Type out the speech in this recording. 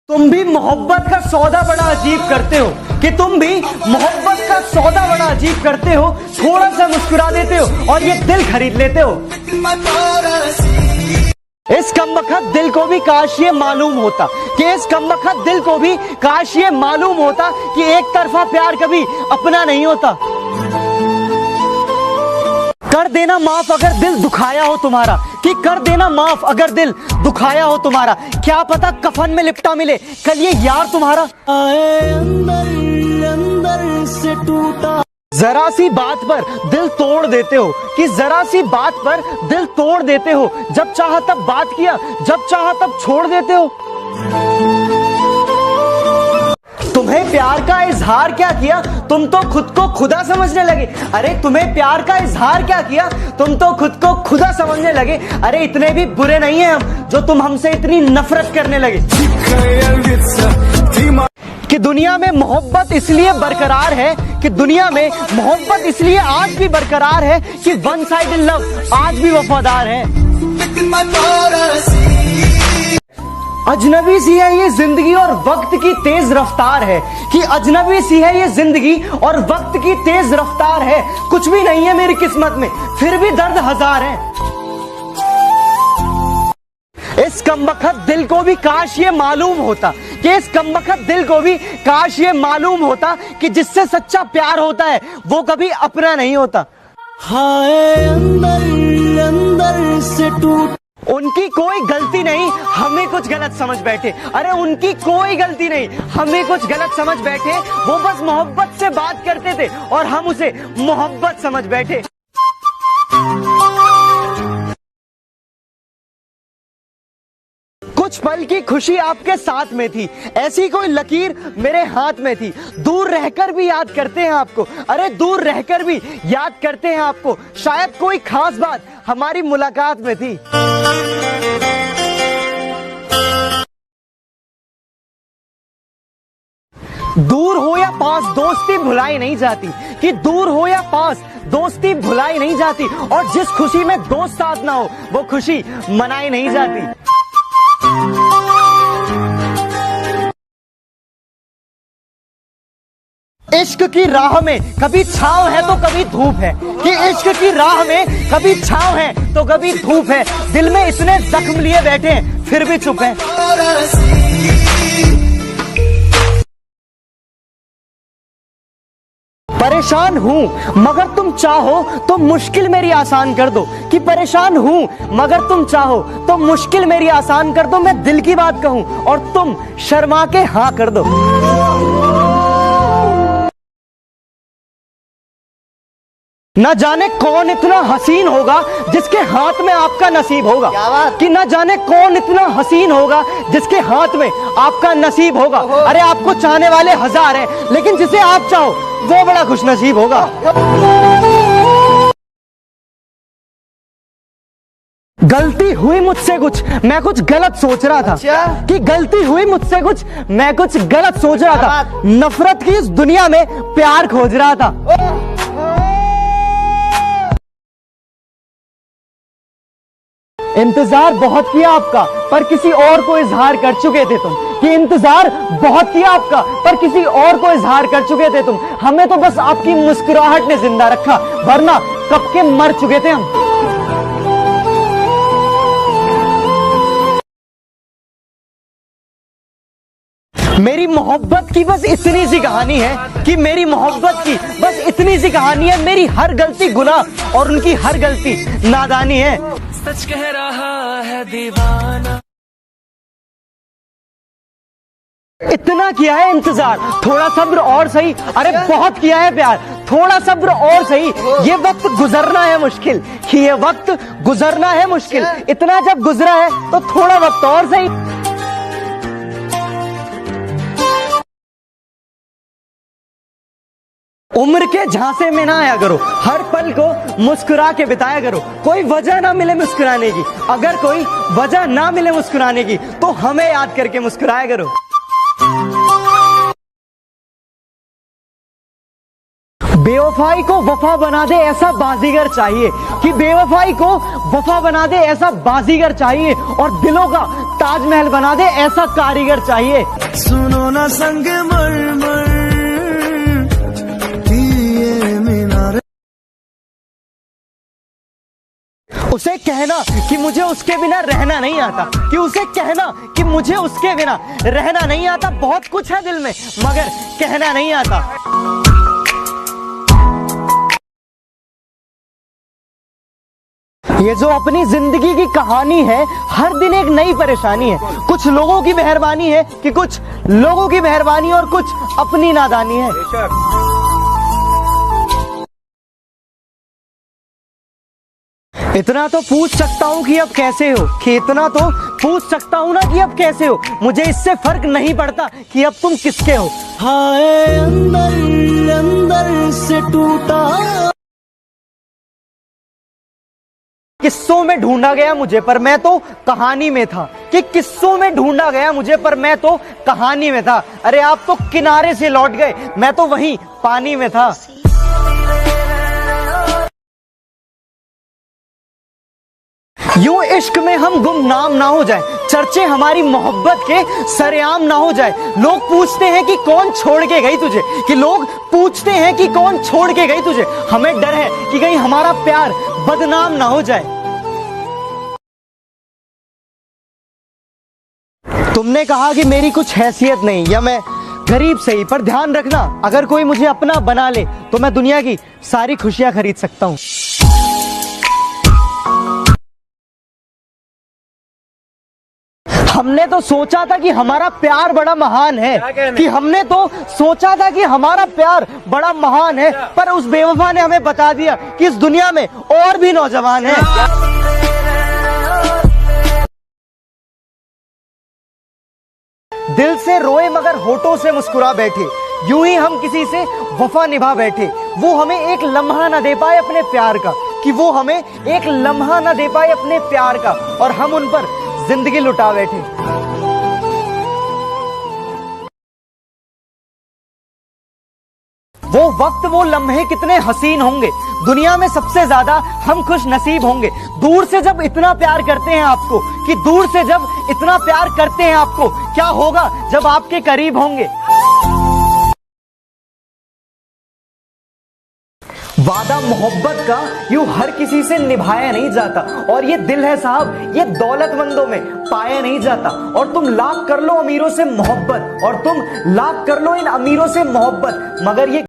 तुम भी मोहब्बत का सौदा बड़ा अजीब करते हो कि तुम भी मोहब्बत का सौदा बड़ा अजीब करते हो। थोड़ा सा मुस्कुरा देते हो और ये दिल खरीद लेते हो। इस कमबख्त दिल को भी काश ये मालूम होता कि इस कमबख्त दिल को भी काश ये मालूम होता कि एक तरफा प्यार कभी अपना नहीं होता। कर देना माफ अगर दिल दुखाया हो तुम्हारा, कि कर देना माफ अगर दिल दुखाया हो तुम्हारा। क्या पता कफन में लिपटा मिले कल ये यार तुम्हारा। अंदर से टूटा जरा सी बात पर दिल तोड़ देते हो, कि जरा सी बात पर दिल तोड़ देते हो। जब चाहा तब बात किया, जब चाहा तब छोड़ देते हो। तुम्हें प्यार का इजहार क्या किया, तुम तो खुद को खुदा समझने लगे। अरे तुम्हें प्यार का इजहार क्या किया, तुम तो खुद को खुदा समझने लगे। अरे इतने भी बुरे नहीं हैं हम जो तुम हमसे इतनी नफरत करने लगे। कि दुनिया में मोहब्बत इसलिए बरकरार है, कि दुनिया में मोहब्बत इसलिए आज भी बरकरार है कि वन साइडेड लव आज भी वफादार है। अजनबी सी है ये जिंदगी और वक्त की तेज रफ्तार है, कि अजनबी सी है ये जिंदगी और वक्त की तेज रफ्तार है। कुछ भी नहीं है मेरी किस्मत में फिर भी दर्द हजार है। इस कमबख्त दिल को भी काश ये मालूम होता, कि इस कमबख्त दिल को भी काश ये मालूम होता कि जिससे सच्चा प्यार होता है वो कभी अपना नहीं होता। हाय अंदर से टूट उनकी कोई गलती नहीं हमें कुछ गलत समझ बैठे। अरे उनकी कोई गलती नहीं हमें कुछ गलत समझ बैठे। वो बस मोहब्बत से बात करते थे और हम उसे मोहब्बत समझ बैठे। कुछ पल की खुशी आपके साथ में थी, ऐसी कोई लकीर मेरे हाथ में थी। दूर रहकर भी याद करते हैं आपको, अरे दूर रहकर भी याद करते हैं आपको। शायद कोई खास बात हमारी मुलाकात में थी। दूर हो या पास दोस्ती भुलाई नहीं जाती, कि दूर हो या पास दोस्ती भुलाई नहीं जाती। और जिस खुशी में दोस्त साथ ना हो वो खुशी मनाई नहीं जाती। इश्क की राह में कभी छांव है तो कभी धूप है, कि इश्क की राह में कभी छांव है तो कभी धूप है। दिल में इतने जख्म लिए बैठे हैं फिर भी चुप है। परेशान हूँ मगर तुम चाहो तो मुश्किल मेरी आसान कर दो, कि परेशान हूँ मगर तुम चाहो तो मुश्किल मेरी आसान कर दो। मैं दिल की बात कहूँ और तुम शर्मा के हाँ कर दो। न जाने कौन इतना हसीन होगा जिसके हाथ में आपका नसीब होगा, कि न जाने कौन इतना हसीन होगा जिसके हाथ में आपका नसीब होगा। अरे आपको चाहने वाले हजार हैं लेकिन जिसे आप चाहो वो बड़ा खुशनसीब होगा। गलती हुई मुझसे कुछ मैं कुछ गलत सोच रहा था, कि गलती हुई मुझसे कुछ मैं कुछ गलत सोच रहा था। नफरत की इस दुनिया में प्यार खोज रहा था। इंतजार बहुत किया आपका पर किसी और को इजहार कर चुके थे तुम, कि इंतजार बहुत किया आपका पर किसी और को इजहार कर चुके थे तुम। हमें तो बस आपकी मुस्कुराहट ने जिंदा रखा वरना कब के मर चुके थे हम। मेरी मोहब्बत की बस इतनी सी कहानी है, कि मेरी मोहब्बत की बस इतनी सी कहानी है। मेरी हर गलती गुनाह और उनकी हर गलती नादानी है। सच कह रहा है दीवाना। इतना किया है इंतजार, थोड़ा सब्र और सही। अरे बहुत किया है प्यार, थोड़ा सब्र और सही। ये वक्त गुजरना है मुश्किल, कि ये वक्त गुजरना है मुश्किल। इतना जब गुजरा है तो थोड़ा वक्त और सही। उम्र के झांसे में ना आया करो, हर पल को मुस्कुरा के बिताया करो। कोई वजह ना मिले मुस्कुराने की, अगर कोई वजह ना मिले मुस्कुराने की तो हमें याद करके मुस्कुराया करो। बेवफाई को वफा बना दे ऐसा बाजीगर चाहिए, कि बेवफाई को वफा बना दे ऐसा बाजीगर चाहिए। और दिलों का ताजमहल बना दे ऐसा कारीगर चाहिए। सुनो ना संग मरमर ये मीनार। उसे कहना कि मुझे उसके बिना रहना नहीं आता, कि उसे कहना कि मुझे उसके बिना रहना नहीं आता। बहुत कुछ है दिल में मगर कहना नहीं आता। ये जो अपनी जिंदगी की कहानी है, हर दिन एक नई परेशानी है। कुछ लोगों की मेहरबानी है कि कुछ लोगों की मेहरबानी और कुछ अपनी नादानी है। इतना तो पूछ सकता हूँ कि अब कैसे हो, कि इतना तो पूछ सकता हूँ ना कि अब कैसे हो। मुझे इससे फर्क नहीं पड़ता कि अब तुम किसके हो। हाय अंदर अंदर से टूटा। किस्सों में ढूंढा गया मुझे पर मैं तो कहानी में था, कि किस्सों में ढूंढा गया मुझे पर मैं तो कहानी में था। अरे आप तो किनारे से लौट गए, मैं तो वहीं पानी में था। यूं इश्क में हम गुमनाम ना हो जाए, चर्चे हमारी मोहब्बत के सरेआम ना हो जाए। लोग पूछते हैं कि कौन छोड़ के गई तुझे, कि लोग पूछते हैं कि कौन छोड़ के गई तुझे। हमें डर है कि कहीं हमारा प्यार बदनाम ना हो जाए। तुमने कहा कि मेरी कुछ हैसियत नहीं या मैं गरीब सही, पर ध्यान रखना अगर कोई मुझे अपना बना ले तो मैं दुनिया की सारी खुशियां खरीद सकता हूं। हमने तो सोचा था कि हमारा प्यार बड़ा महान है, कि हमने तो सोचा था कि हमारा प्यार बड़ा महान है, पर उस बेवफा ने हमें बता दिया कि इस दुनिया में और भी नौजवान हैं। दिल से रोए मगर होठों से मुस्कुरा बैठे, यूं ही हम किसी से वफा निभा बैठे। वो हमें एक लम्हा न दे पाए अपने प्यार का, कि वो हमें एक लम्हा न दे पाए अपने प्यार का, और हम उन पर जिंदगी लुटा बैठे। वो वक्त वो लम्हे कितने हसीन होंगे, दुनिया में सबसे ज्यादा हम खुश नसीब होंगे। दूर से जब इतना प्यार करते हैं आपको, कि दूर से जब इतना प्यार करते हैं आपको, क्या होगा जब आपके करीब होंगे। वादा मोहब्बत का यूं हर किसी से निभाया नहीं जाता, और ये दिल है साहब ये दौलतमंदों में पाया नहीं जाता। और तुम लाख कर लो अमीरों से मोहब्बत, और तुम लाख कर लो इन अमीरों से मोहब्बत, मगर ये